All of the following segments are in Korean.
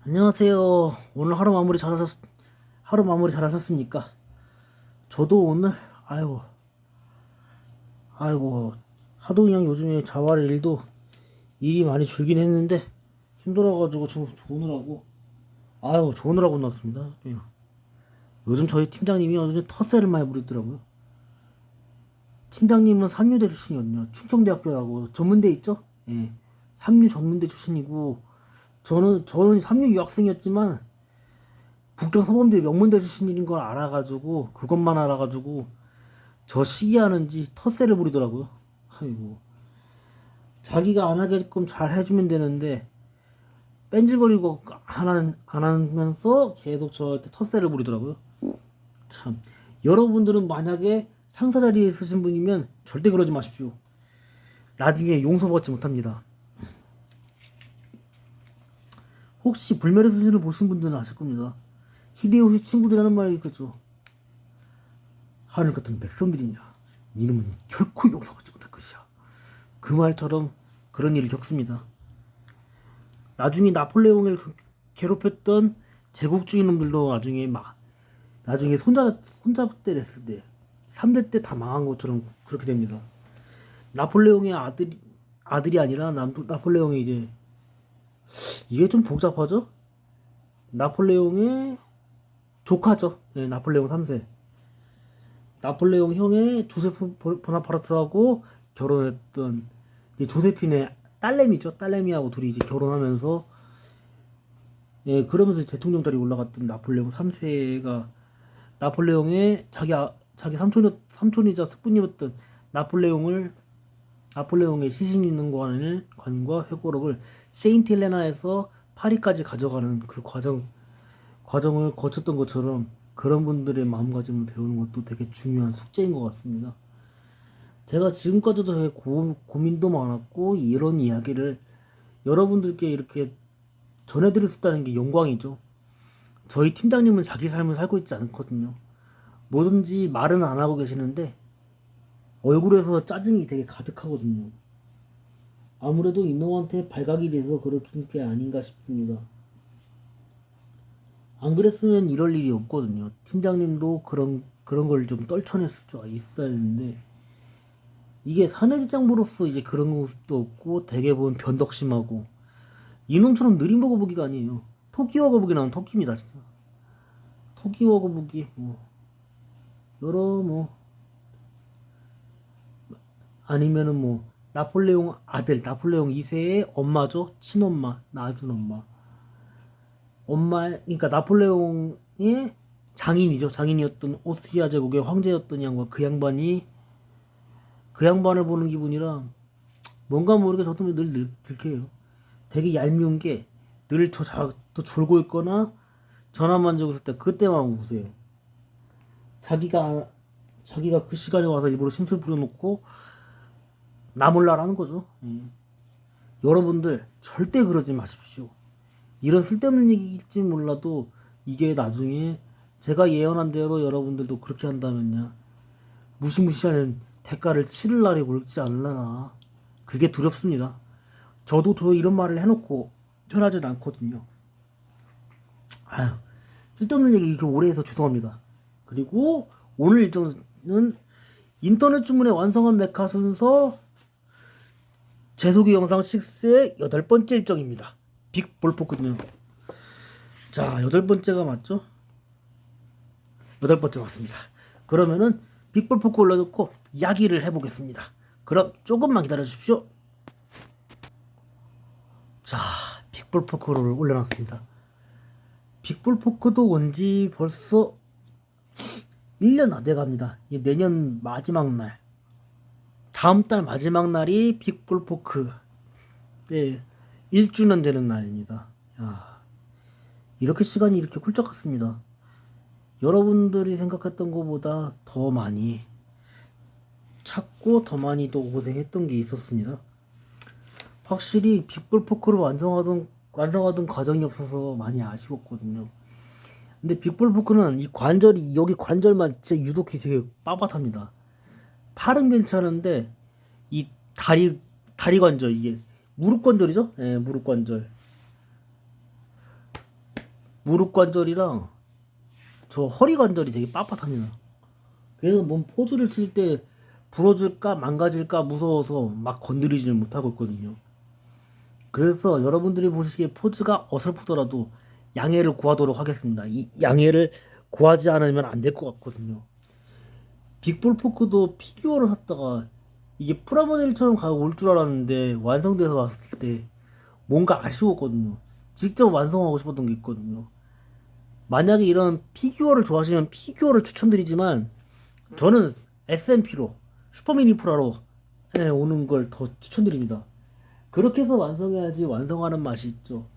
안녕하세요. 오늘 하루 마무리 잘하셨습니까? 저도 오늘 아이고 아이고 하도 그냥 요즘에 자활 일이 많이 줄긴 했는데 힘들어가지고 저 조느라고 나왔습니다. 예. 요즘 저희 팀장님이 요즘 텃세를 많이 부리더라고요. 팀장님은 삼류대 출신이거든요. 충청대학교라고 전문대 있죠? 예. 삼류 전문대 출신이고 저는 삼류 유학생이었지만 국정사범대 명문대 출신인 걸 알아가지고 그것만 알아가지고 저 시기하는지 텃세를 부리더라고요. 아이고 자기가 안 하게끔 잘 해주면 되는데 뺀질거리고 안 하면서 계속 저한테 텃세를 부리더라고요. 참 여러분들은 만약에 상사 자리에 있으신 분이면 절대 그러지 마십시오. 나중에 용서받지 못합니다. 혹시 불멸의 수준을 보신 분들은 아실 겁니다. 히데요시 친구들이라는 말이 있겠죠. 하늘 같은 백성들이냐, 니놈은 결코 용서받지 못할 것이야. 그 말처럼 그런 일을 겪습니다. 나중에 나폴레옹을 괴롭혔던 제국주의 놈들도 나중에 손잡대 됐을 때 3대 때 다 망한 것처럼 그렇게 됩니다. 나폴레옹의 아들이 아니라 나폴레옹이 이제 이게 좀 복잡하죠? 나폴레옹의 조카죠. 네, 나폴레옹 3세. 나폴레옹 형의 조세프 보나파르트하고 결혼했던 조세핀의 딸내미죠. 딸내미하고 둘이 이제 결혼하면서 그러면서 대통령 자리 올라갔던 나폴레옹 3세가 나폴레옹의 자기 삼촌이자 숙부님이었던 나폴레옹의 시신 있는 관과 회고록을 세인트 헬레나에서 파리까지 가져가는 그 과정을 거쳤던 것처럼 그런 분들의 마음가짐을 배우는 것도 되게 중요한 숙제인 것 같습니다. 제가 지금까지도 되게 고민도 많았고 이런 이야기를 여러분들께 이렇게 전해드릴 수 있다는 게 영광이죠. 저희 팀장님은 자기 삶을 살고 있지 않거든요. 뭐든지 말은 안 하고 계시는데 얼굴에서 짜증이 되게 가득하거든요. 아무래도 이놈한테 발각이 돼서 그렇게 게 아닌가 싶습니다. 안 그랬으면 이럴 일이 없거든요. 팀장님도 그런 걸 좀 떨쳐냈을 줄 있어야 되는데 이게 사내대장부로서 이제 그런 모습도 없고 되게 보면 변덕심하고 이놈처럼 느린 거북이가 아니에요. 토끼와 거북이 나온 토끼입니다 진짜. 토끼와 거북이 뭐 여러 뭐 아니면은 뭐 나폴레옹 2세의 엄마죠. 친엄마 낳아준 엄마 그러니까 나폴레옹의 장인이죠. 장인이었던 오스트리아 제국의 황제였던 양반 그 양반을 보는 기분이라 뭔가 모르게 저도 늘 들켜요. 되게 얄미운 게 늘 또 졸고 있거나 전화만 적고 있을 때 그때만 보세요. 자기가 그 시간에 와서 일부러 심술 부려놓고 나 몰라라는 거죠. 여러분들 절대 그러지 마십시오. 이런 쓸데없는 얘기일지 몰라도 이게 나중에 제가 예언한 대로 여러분들도 그렇게 한다면요. 무시무시한 대가를 치를 날이 올지 않으려나. 그게 두렵습니다. 저도 이런 말을 해놓고 편하진 않거든요. 아유, 쓸데없는 얘기 이렇게 오래 해서 죄송합니다. 그리고 오늘 일정은 인터넷 주문의 완성한 메카 순서 재소기 영상 6의 8번째 일정입니다. 빅볼포크든요. 자, 8번째가 맞죠? 8번째 맞습니다. 그러면은 빅볼포크 올려놓고 이야기를 해보겠습니다. 그럼 조금만 기다려주십시오. 자, 빅볼포크를 올려놨습니다. 빅볼포크도 온지 벌써 1년 안 돼갑니다. 내년 마지막 날 다음 달 마지막 날이 빅볼포크 1주년 되는 날입니다. 야, 이렇게 시간이 이렇게 훌쩍 갔습니다. 여러분들이 생각했던 것보다 더 많이 찾고 더 많이 또 고생했던 게 있었습니다. 확실히 빅볼포크를 완성하던 과정이 없어서 많이 아쉬웠거든요. 근데 빅볼포크는 여기 관절만 진짜 유독히 되게 빳빳합니다. 팔은 괜찮은데 이 다리 관절 이게 무릎 관절이죠? 예, 무릎 관절. 무릎 관절이랑 저 허리 관절이 되게 빳빳합니다. 그래서 뭔 포즈를 칠 때 부러질까 망가질까 무서워서 막 건드리지를 못하고 있거든요. 그래서 여러분들이 보시기에 포즈가 어설프더라도 양해를 구하도록 하겠습니다. 이 양해를 구하지 않으면 안 될 것 같거든요. 빅볼 포크도 피규어를 샀다가 이게 프라모델처럼 올 줄 알았는데 완성돼서 왔을 때 뭔가 아쉬웠거든요. 직접 완성하고 싶었던 게 있거든요. 만약에 이런 피규어를 좋아하시면 피규어를 추천드리지만 저는 SMP로 슈퍼미니 프라로 오는 걸 더 추천드립니다. 그렇게 해서 완성해야지 완성하는 맛이 있죠.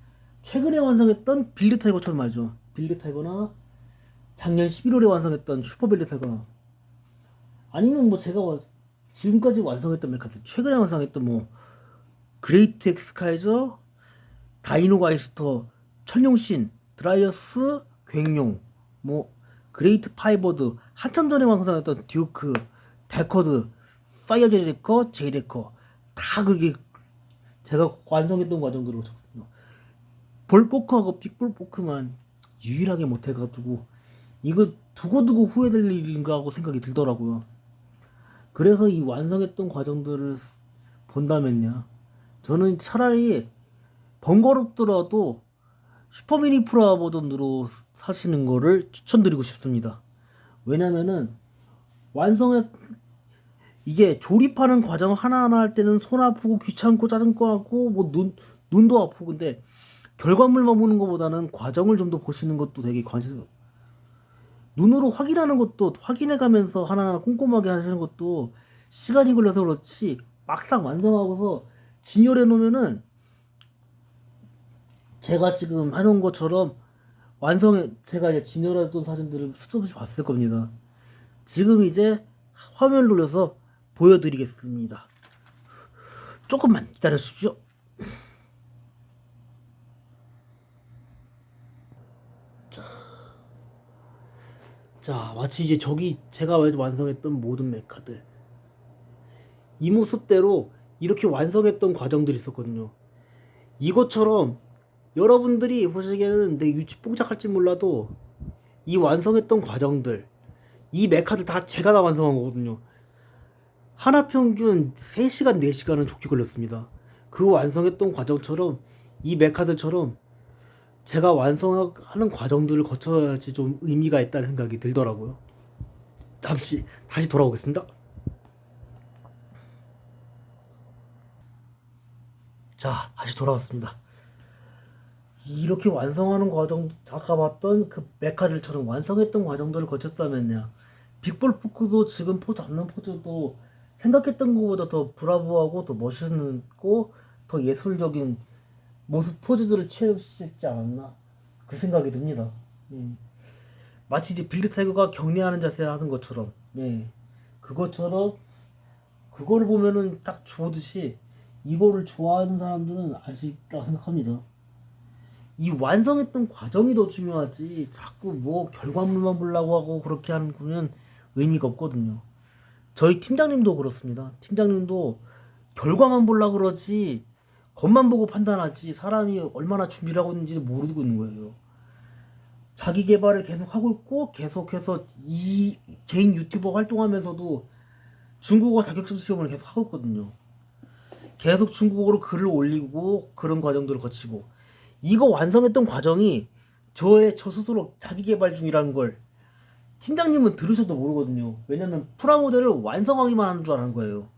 최근에 완성했던 빌드 타이거처럼 말이죠. 빌드 타이거나 작년 11월에 완성했던 슈퍼 빌드 타이거나 아니면 뭐 제가 지금까지 완성했던 메카들 최근에 완성했던 뭐 그레이트 엑스카이저, 다이노 가이스터, 천룡신, 드라이어스, 괭룡, 뭐 그레이트 파이버드, 한참 전에 완성했던 듀크, 데커드, 파이어 제데커, 제이데커 다 그게 제가 완성했던 과정들을 적었거든요. 볼포크하고 빅볼포크만 유일하게 못해가지고 이거 두고두고 후회될 일인가 하고 생각이 들더라고요. 그래서 이 완성했던 과정들을 본다면요, 저는 차라리 번거롭더라도 슈퍼미니 프라 버전으로 사시는 거를 추천드리고 싶습니다. 왜냐면은 완성해 이게 조립하는 과정 하나하나 할 때는 손 아프고 귀찮고 짜증거 하고 뭐 눈도 아프고 근데 결과물만 보는 것보다는 과정을 좀 더 보시는 것도 되게 관심. 눈으로 확인하는 것도 확인해 가면서 하나하나 꼼꼼하게 하시는 것도 시간이 걸려서 그렇지 막상 완성하고서 진열해 놓으면은 제가 지금 해놓은 것처럼 완성해 제가 이제 진열했던 사진들을 수없이 봤을 겁니다. 지금 이제 화면을 돌려서 보여드리겠습니다. 조금만 기다려 주십시오. 자, 마치 이제 저기 제가 완성했던 모든 메카들 이 모습대로 이렇게 완성했던 과정들이 있었거든요. 이것처럼 여러분들이 보시기에는 내 유치 뽕짝할지 몰라도 이 완성했던 과정들 이 메카들 다 제가 다 완성한 거거든요. 하나 평균 3시간 4시간은 좋게 걸렸습니다. 그 완성했던 과정처럼 이 메카들처럼 제가 완성하는 과정들을 거쳐야지 좀 의미가 있다는 생각이 들더라고요. 잠시 다시 돌아오겠습니다. 자, 다시 돌아왔습니다. 이렇게 완성하는 과정, 아까 봤던 그 메카들처럼 완성했던 과정들을 거쳤다면요, 빅볼 포크도 지금 포즈 잡는 포즈도 생각했던 것보다 더 브라보하고 더 멋있고 더 예술적인 모습 포즈들을 취할 수 있지 않았나 그 생각이 듭니다. 예. 마치 이제 빌드 타이거가 격리하는 자세 하는 것처럼, 예. 그것처럼 그거를 보면은 딱 좋듯이 이거를 좋아하는 사람들은 알 수 있다고 생각합니다. 이 완성했던 과정이 더 중요하지 자꾸 뭐 결과물만 보려고 하고 그렇게 하는 거면 의미가 없거든요. 저희 팀장님도 그렇습니다. 팀장님도 결과만 보려고 그러지 겉만 보고 판단하지 사람이 얼마나 준비를 하고 있는지 모르고 있는 거예요. 자기 개발을 계속 하고 있고 계속해서 이 개인 유튜버 활동하면서도 중국어 자격증 시험을 계속 하고 있거든요. 계속 중국어로 글을 올리고 그런 과정들을 거치고 이거 완성했던 과정이 저 스스로 자기 개발 중이라는 걸 팀장님은 들으셔도 모르거든요. 왜냐면 프라모델을 완성하기만 하는 줄 아는 거예요.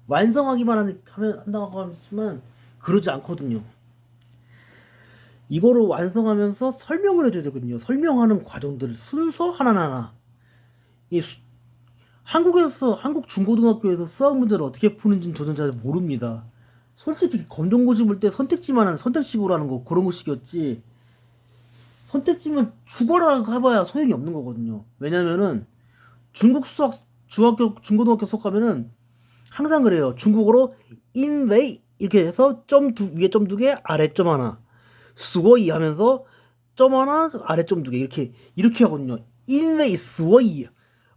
완성하기만 한다고 하지만 그러지 않거든요. 이거를 완성하면서 설명을 해줘야 되거든요. 설명하는 과정들 순서 하나하나. 한국 중고등학교에서 수학 문제를 어떻게 푸는지는 저는 잘 모릅니다. 솔직히 검정고시 볼 때 선택식으로 하는 거 그런 거식이었지. 선택지면 죽어라 해봐야 소용이 없는 거거든요. 왜냐면은 중국 수학 중고등학교 수학 하면은 항상 그래요. 중국어로 인웨이 이렇게 해서 위에 점 2개 아래 점 하나 수고이 하면서 점 하나 아래 점 2개 이렇게 하거든요. 인웨이 수고이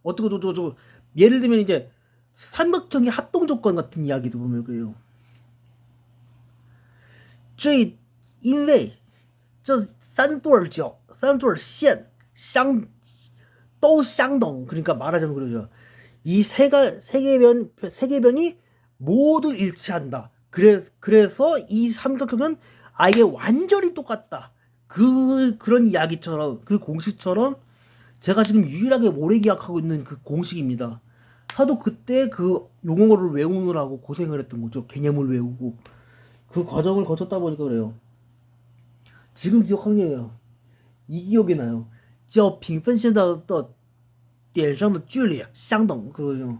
어떻게 저 예를 들면 이제 삼각형의 합동 조건 같은 이야기도 보면 그래요. 这因为这三对角三对线相都相等. 그러니까 말하자면 그러죠. 이 세계변이 모두 일치한다. 그래서 이 삼각형은 아예 완전히 똑같다. 그런 이야기처럼 그 공식처럼 제가 지금 유일하게 오래 기억하고 있는 그 공식입니다. 하도 그때 그 용어를 외우느라고 고생을 했던 거죠. 개념을 외우고 그 과정을 거쳤다 보니까 그래요. 지금 기억한 게요. 이 기억이 나요. 叫平分线的点上的距离相等 그거죠.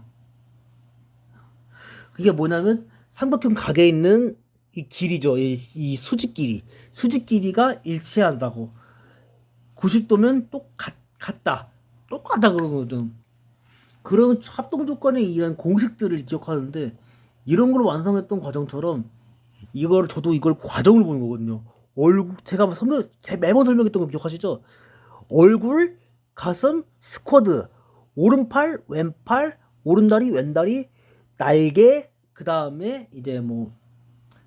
그게 뭐냐면 삼각형 각에 있는 이 길이죠. 이 수직 길이가 일치한다고. 90도면 같다. 똑같다 그런 거죠. 그런 합동 조건의 이런 공식들을 기억하는데 이런 걸 완성했던 과정처럼 저도 이걸 과정을 보는 거거든요. 제가 매번 설명했던 거 기억하시죠? 얼굴, 가슴, 스쿼드, 오른팔, 왼팔, 오른다리, 왼다리, 날개, 그 다음에 이제 뭐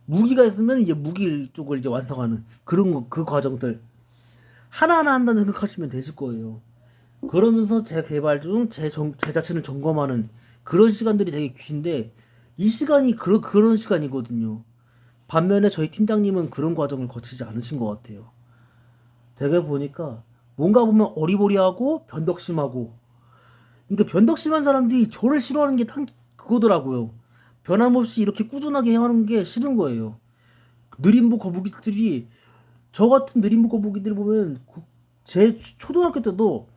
무기가 있으면 이제 무기 쪽을 이제 완성하는 그런 거, 그 과정들 하나하나 한다는 생각하시면 되실 거예요. 그러면서 제 개발 중 제 자신을 점검하는 그런 시간들이 되게 긴데 이 시간이 그런 시간이거든요. 반면에 저희 팀장님은 그런 과정을 거치지 않으신 것 같아요. 되게 보니까 뭔가 보면 어리버리하고 변덕심하고 그러니까 변덕심한 사람들이 저를 싫어하는 게 딱 그거더라고요. 변함없이 이렇게 꾸준하게 하는 게 싫은 거예요. 느림보 거북이들이 저 같은 느림보 거북이들 보면 제 초등학교 때도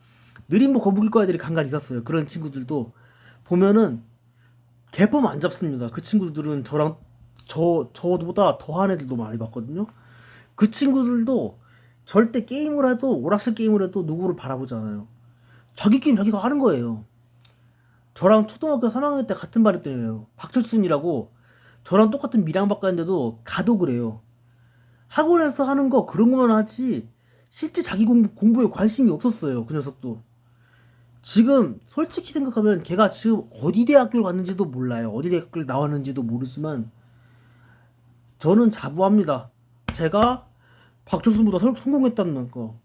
느림보 거북이과 애들이 간간히 있었어요. 그런 친구들도 보면은 개폼 안 잡습니다. 그 친구들은 저보다 더한 애들도 많이 봤거든요. 그 친구들도 절대 게임을 해도 오락실 게임을 해도 누구를 바라보지 않아요. 자기 게임 자기가 하는 거예요. 저랑 초등학교 3학년 때 같은 반 했대요. 박철순이라고 저랑 똑같은 밀양박과인데도 가도 그래요. 학원에서 하는 거 그런 것만 하지 실제 자기 공부에 관심이 없었어요. 그 녀석도. 지금 솔직히 생각하면 걔가 지금 어디 대학교를 갔는지도 몰라요. 어디 대학교를 나왔는지도 모르지만 저는 자부합니다. 제가 박철순보다 성공했다는 거.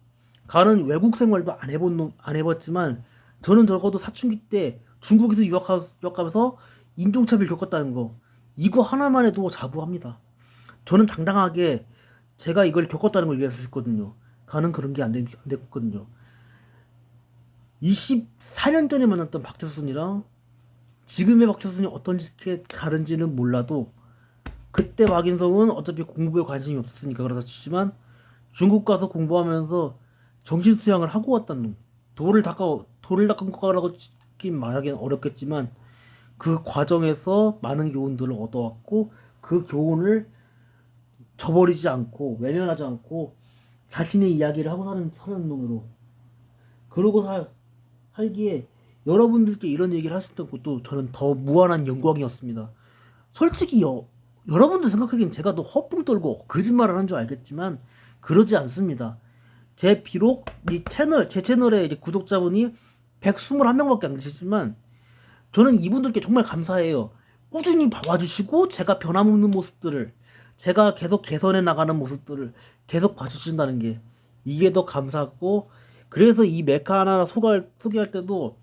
가는 외국 생활도 안 해봤지만 저는 적어도 사춘기 때 중국에서 유학가면서 인종차별 겪었다는 거. 이거 하나만 해도 자부합니다. 저는 당당하게 제가 이걸 겪었다는 걸 얘기할 수 있거든요. 가는 그런 게 안 됐거든요. 24년 전에 만났던 박철순이랑 지금의 박철순이 어떻게 다른지는 몰라도 그때 박인성은 어차피 공부에 관심이 없었으니까 그러다 치지만 중국 가서 공부하면서 정신 수양을 하고 왔다는 놈. 돌을 닦은 거라고 말하기는 어렵겠지만 그 과정에서 많은 교훈들을 얻어왔고 그 교훈을 저버리지 않고 외면하지 않고 자신의 이야기를 하고 사는 놈으로 그러고 살기에 여러분들께 이런 얘기를 할 수 있던 것도 저는 더 무한한 영광이었습니다. 솔직히 여러분들 생각하기엔 제가 더 헛붕 떨고 거짓말을 한 줄 알겠지만 그러지 않습니다. 비록 제 채널에 이제 구독자분이 121명밖에 안 계시지만 저는 이분들께 정말 감사해요. 꾸준히 봐주시고 제가 변함없는 모습들을 제가 계속 개선해 나가는 모습들을 계속 봐주신다는 게 이게 더 감사하고 그래서 이 메카 하나 소개할 때도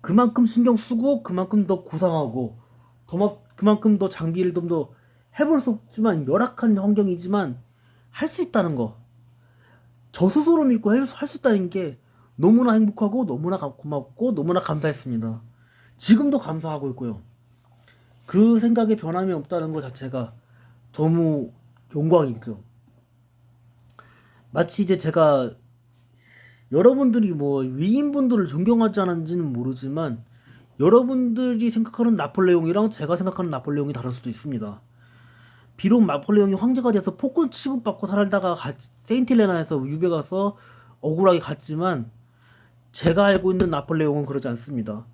그만큼 신경 쓰고 그만큼 더 구상하고 그만큼 더 장비를 좀 더 해볼 수 없지만 열악한 환경이지만 할 수 있다는 거 저 스스로 믿고 할 수 있다는 게 너무나 행복하고 너무나 고맙고 너무나 감사했습니다. 지금도 감사하고 있고요. 그 생각에 변함이 없다는 것 자체가 너무 영광이죠. 마치 이제 제가 여러분들이 뭐 위인분들을 존경하지 않은지는 모르지만 여러분들이 생각하는 나폴레옹이랑 제가 생각하는 나폴레옹이 다를 수도 있습니다. 비록 나폴레옹이 황제가 돼서 폭군 취급받고 살다가 세인트레나에서 유배 가서 억울하게 갔지만 제가 알고 있는 나폴레옹은 그러지 않습니다.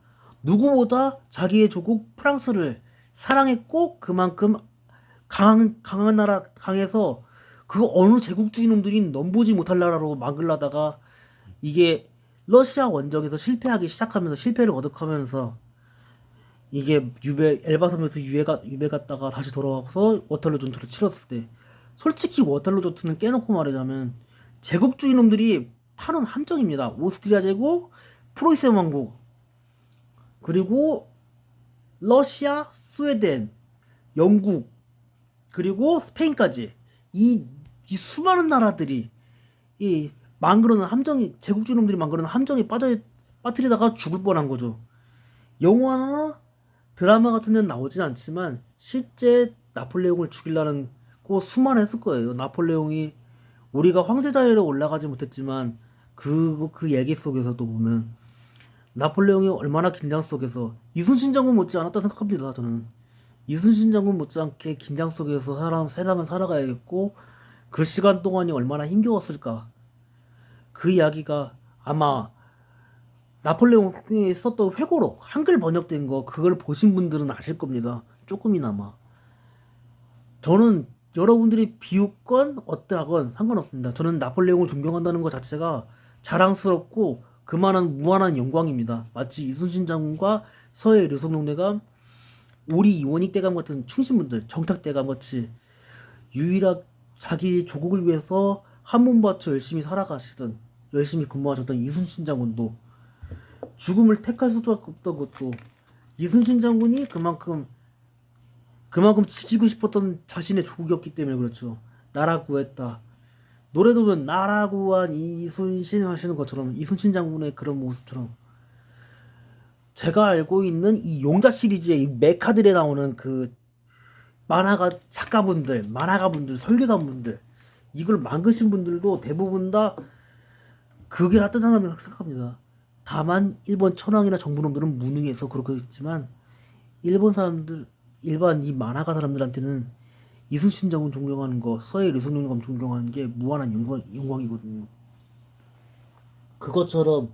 누구보다 자기의 조국 프랑스를 사랑했고 그만큼 강한 나라 강해서 그 어느 제국주의 놈들이 넘보지 못할 나라로 막으려다가 이게 러시아 원정에서 실패하기 시작하면서 실패를 거듭하면서 이게 엘바 섬에서 유배 갔다가 다시 돌아와서 워털루 전투를 치렀을 때 솔직히 워털루 전투는 깨놓고 말하자면 제국주의 놈들이 파는 함정입니다. 오스트리아 제국, 프로이센 왕국, 그리고 러시아, 스웨덴, 영국, 그리고 스페인까지 이 수많은 나라들이 이 망그러는 함정이 제국주의 놈들이 망그러는 함정에 빠뜨리다가 죽을 뻔한 거죠. 영화나 드라마 같은 데는 나오진 않지만 실제 나폴레옹을 죽이려는 거 수만했을 거예요. 나폴레옹이 우리가 황제 자리에 올라가지 못했지만 그 얘기 속에서도 보면 나폴레옹이 얼마나 긴장 속에서 이순신 장군 못지 않았다 생각합니다. 저는 이순신 장군 못지않게 긴장 속에서 세상을 살아가야겠고 그 시간 동안이 얼마나 힘겨웠을까. 그 이야기가 아마 나폴레옹이 썼던 회고록 한글 번역된 거 그걸 보신 분들은 아실 겁니다. 조금이나마. 저는 여러분들이 비웃건 어떠하건 상관없습니다. 저는 나폴레옹을 존경한다는 것 자체가 자랑스럽고 그만한 무한한 영광입니다. 마치 이순신 장군과 서해 류성룡대감, 우리 이원익대감 같은 충신분들, 정탁대감 같이 유일하게 자기 조국을 위해서 한 몸 바쳐 열심히 살아가시던 열심히 근무하셨던 이순신 장군도 죽음을 택할 수밖에 없던 것도 이순신 장군이 그만큼 지키고 싶었던 자신의 조국이었기 때문에 그렇죠. 나라 구했다. 노래도 보면 나라 구한 이순신 하시는 것처럼 이순신 장군의 그런 모습처럼 제가 알고 있는 이 용자 시리즈의 이 메카들에 나오는 그 작가분들, 만화가분들, 설계가분들 이걸 만드신 분들도 대부분 다 그게 따뜻하다고 생각합니다. 다만 일본 천황이나 정부놈들은 무능해서 그렇게 했지만 일본 사람들 일반 이 만화가 사람들한테는 이순신 장군 존경하는 거, 서해 류성룡 존경하는 게 무한한 영광이거든요. 그것처럼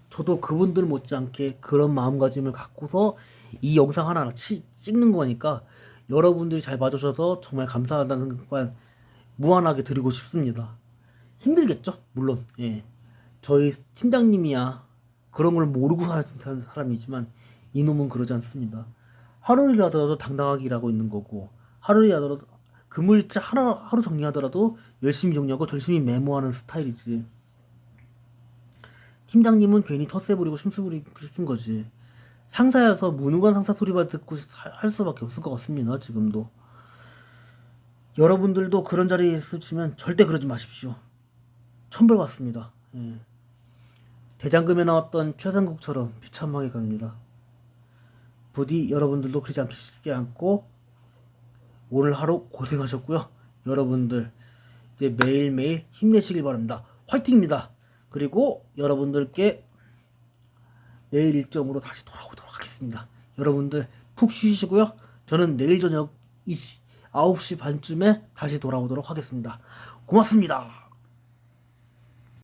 저도 그분들 못지않게 그런 마음가짐을 갖고서 이 영상 하나 찍는 거니까 여러분들이 잘 봐주셔서 정말 감사하다는 생각만 무한하게 드리고 싶습니다. 힘들겠죠? 물론. 예. 저희 팀장님이야 그런 걸 모르고 사는 사람이지만 이놈은 그러지 않습니다. 하루라도 당당하게 일하고 있는 거고 하루라도 근무일자 하루 정리하더라도 열심히 정리하고 열심히 메모하는 스타일이지. 팀장님은 괜히 텃세 부리고 심술 부리고 싶은 거지. 상사여서 무능한 상사 소리만 듣고 할 수밖에 없을 것 같습니다. 지금도 여러분들도 그런 자리에 있으시면 절대 그러지 마십시오. 천벌 받습니다. 예. 대장금에 나왔던 최상국처럼 비참하게 갑니다. 부디 여러분들도 그러지 않고 오늘 하루 고생하셨고요. 여러분들 이제 매일매일 힘내시길 바랍니다. 화이팅입니다. 그리고 여러분들께 내일 일정으로 다시 돌아오도록 하겠습니다. 여러분들 푹 쉬시고요. 저는 내일 저녁 9시 반쯤에 다시 돌아오도록 하겠습니다. 고맙습니다.